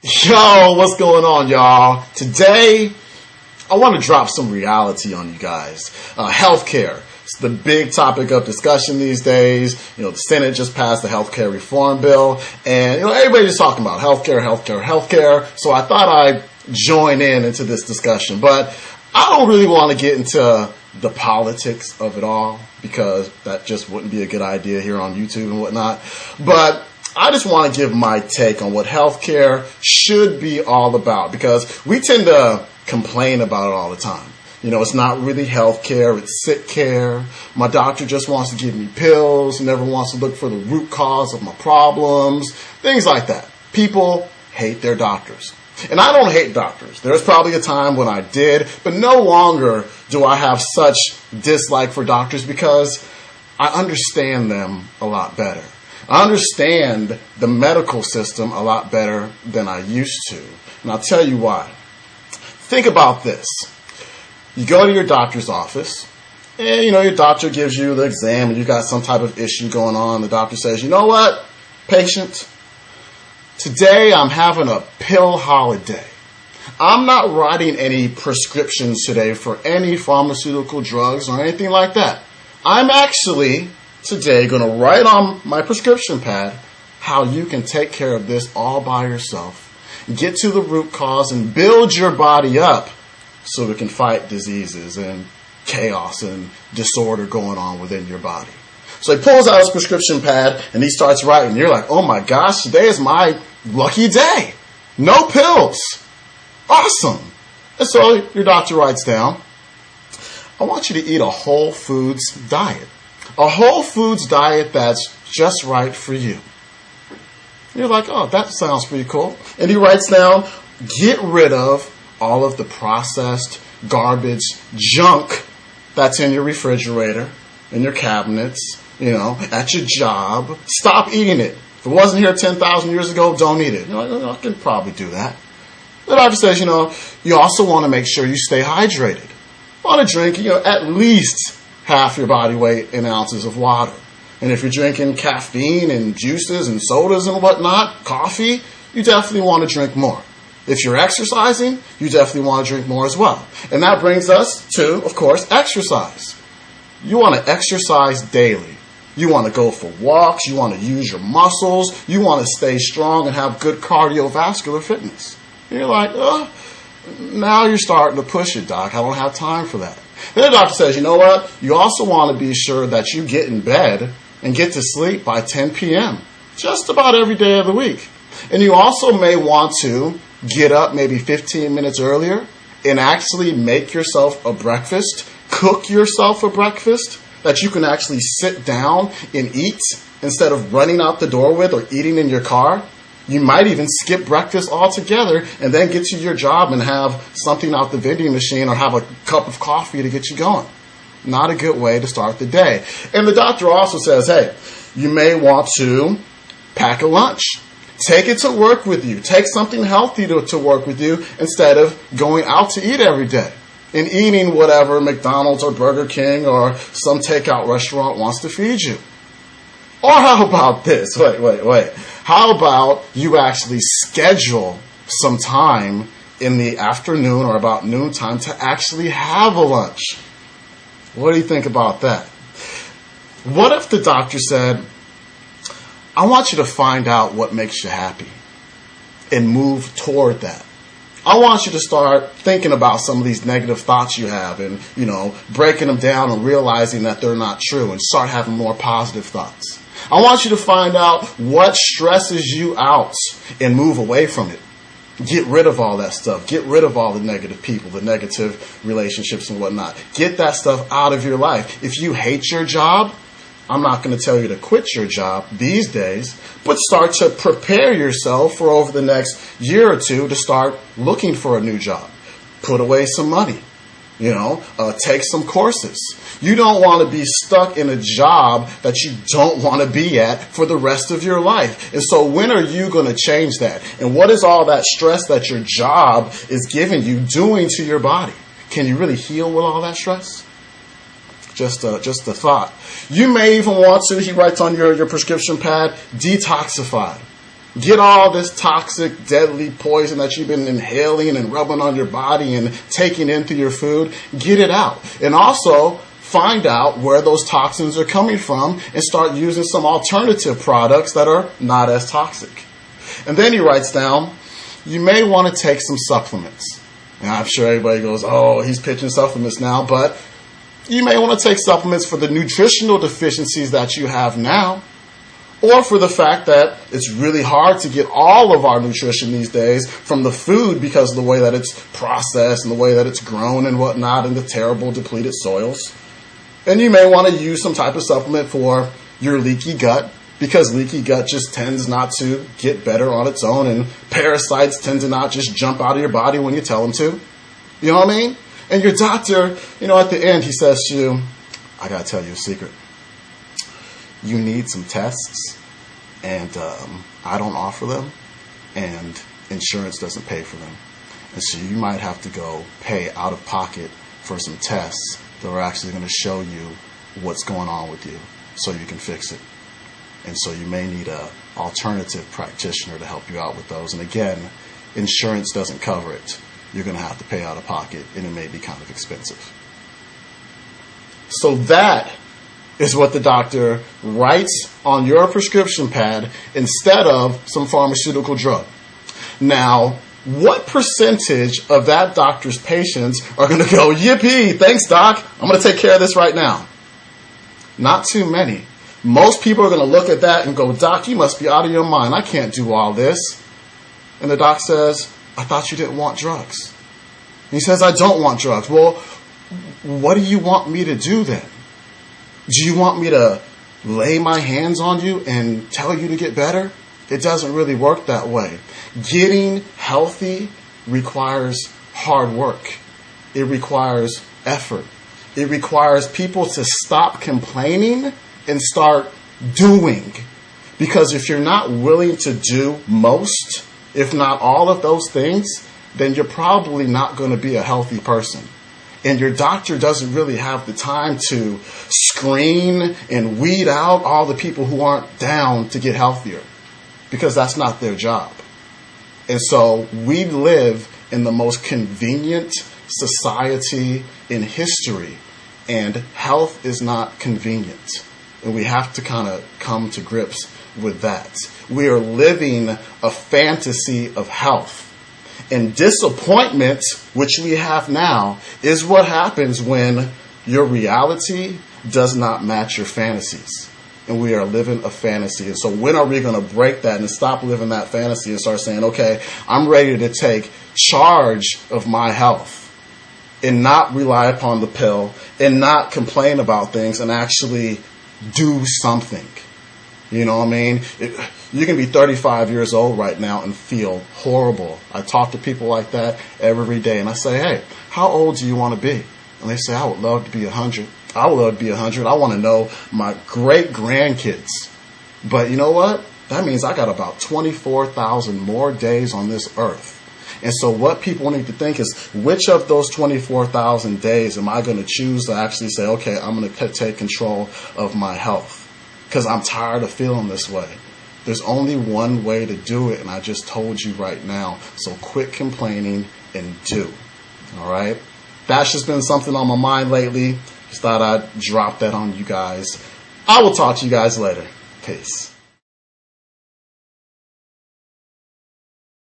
Yo, what's going on, y'all? Today, I want to drop some reality on you guys. Healthcare. It's the big topic of discussion these days. The Senate just passed the healthcare reform bill, and everybody's just talking about healthcare. So I thought I'd join into this discussion, but I don't really want to get into the politics of it all because that just wouldn't be a good idea here on YouTube and whatnot. But I just want to give my take on what healthcare should be all about, because we tend to complain about it all the time. It's not really healthcare, it's sick care. My doctor just wants to give me pills, never wants to look for the root cause of my problems, things like that. People hate their doctors. And I don't hate doctors. There's probably a time when I did, but no longer do I have such dislike for doctors because I understand them a lot better. I understand the medical system a lot better than I used to. And I'll tell you why. Think about this. You go to your doctor's office, and your doctor gives you the exam, and you've got some type of issue going on. The doctor says, you know what, patient? Today I'm having a pill holiday. I'm not writing any prescriptions today for any pharmaceutical drugs or anything like that. I'm actually today going to write on my prescription pad how you can take care of this all by yourself, get to the root cause, and build your body up so we can fight diseases and chaos and disorder going on within your body. So he pulls out his prescription pad and he starts writing. You're like, oh my gosh, today is my lucky day. No pills. Awesome. And so your doctor writes down, I want you to eat a whole foods diet. A whole foods diet that's just right for you. You're like, oh, that sounds pretty cool. And he writes down, get rid of all of the processed garbage junk that's in your refrigerator, in your cabinets, at your job. Stop eating it. If it wasn't here 10,000 years ago, don't eat it. I can probably do that. The doctor says, you also want to make sure you stay hydrated. You want to drink, at least half your body weight in ounces of water. And if you're drinking caffeine and juices and sodas and whatnot, coffee, you definitely want to drink more. If you're exercising, you definitely want to drink more as well. And that brings us to, of course, exercise. You want to exercise daily. You want to go for walks. You want to use your muscles. You want to stay strong and have good cardiovascular fitness. And you're like, now you're starting to push it, doc. I don't have time for that. Then the doctor says, you know what? You also want to be sure that you get in bed and get to sleep by 10 p.m. just about every day of the week. And you also may want to get up maybe 15 minutes earlier and actually make yourself a breakfast, cook yourself a breakfast that you can actually sit down and eat instead of running out the door with or eating in your car. You might even skip breakfast altogether and then get to your job and have something out the vending machine or have a cup of coffee to get you going. Not a good way to start the day. And the doctor also says, hey, you may want to pack a lunch. Take it to work with you. Take something healthy to work with you instead of going out to eat every day and eating whatever McDonald's or Burger King or some takeout restaurant wants to feed you. Or how about this? Wait. How about you actually schedule some time in the afternoon or about noontime to actually have a lunch? What do you think about that? What if the doctor said, I want you to find out what makes you happy and move toward that. I want you to start thinking about some of these negative thoughts you have and, breaking them down and realizing that they're not true and start having more positive thoughts. I want you to find out what stresses you out and move away from it. Get rid of all that stuff. Get rid of all the negative people, the negative relationships and whatnot. Get that stuff out of your life. If you hate your job, I'm not going to tell you to quit your job these days, but start to prepare yourself for over the next year or two to start looking for a new job. Put away some money. Take some courses. You don't want to be stuck in a job that you don't want to be at for the rest of your life. And so when are you going to change that? And what is all that stress that your job is giving you doing to your body? Can you really heal with all that stress? Just a thought. You may even want to, he writes on your prescription pad, detoxify. Get all this toxic, deadly poison that you've been inhaling and rubbing on your body and taking into your food. Get it out. And also find out where those toxins are coming from and start using some alternative products that are not as toxic. And then he writes down, you may want to take some supplements. And I'm sure everybody goes, oh, he's pitching supplements now, but you may want to take supplements for the nutritional deficiencies that you have now, or for the fact that it's really hard to get all of our nutrition these days from the food because of the way that it's processed and the way that it's grown and whatnot in the terrible depleted soils. And you may want to use some type of supplement for your leaky gut, because leaky gut just tends not to get better on its own, and parasites tend to not just jump out of your body when you tell them to. You know what I mean? And your doctor, at the end, he says to you, I got to tell you a secret. You need some tests, and I don't offer them, and insurance doesn't pay for them. And so you might have to go pay out of pocket for some tests that are actually going to show you what's going on with you so you can fix it. And so you may need an alternative practitioner to help you out with those. And again, insurance doesn't cover it. You're going to have to pay out of pocket, and it may be kind of expensive. So that is what the doctor writes on your prescription pad instead of some pharmaceutical drug. Now, what percentage of that doctor's patients are going to go, yippee, thanks, doc, I'm going to take care of this right now? Not too many. Most people are going to look at that and go, doc, you must be out of your mind. I can't do all this. And the doc says, I thought you didn't want drugs. And he says, I don't want drugs. Well, what do you want me to do then? Do you want me to lay my hands on you and tell you to get better? It doesn't really work that way. Getting healthy requires hard work. It requires effort. It requires people to stop complaining and start doing. Because if you're not willing to do most, if not all of those things, then you're probably not going to be a healthy person. And your doctor doesn't really have the time to screen and weed out all the people who aren't down to get healthier, because that's not their job. And so we live in the most convenient society in history, and health is not convenient. And we have to kind of come to grips with that. We are living a fantasy of health. And disappointment, which we have now, is what happens when your reality does not match your fantasies. And we are living a fantasy. And so when are we going to break that and stop living that fantasy and start saying, okay, I'm ready to take charge of my health and not rely upon the pill and not complain about things and actually do something. You know what I mean? You can be 35 years old right now and feel horrible. I talk to people like that every day, and I say, hey, how old do you want to be? And they say, I would love to be 100. I would love to be 100. I want to know my great-grandkids. But you know what? That means I got about 24,000 more days on this earth. And so what people need to think is, which of those 24,000 days am I going to choose to actually say, okay, I'm going to take control of my health? Because I'm tired of feeling this way. There's only one way to do it, and I just told you right now. So quit complaining and do. All right? That's just been something on my mind lately. Just thought I'd drop that on you guys. I will talk to you guys later. Peace.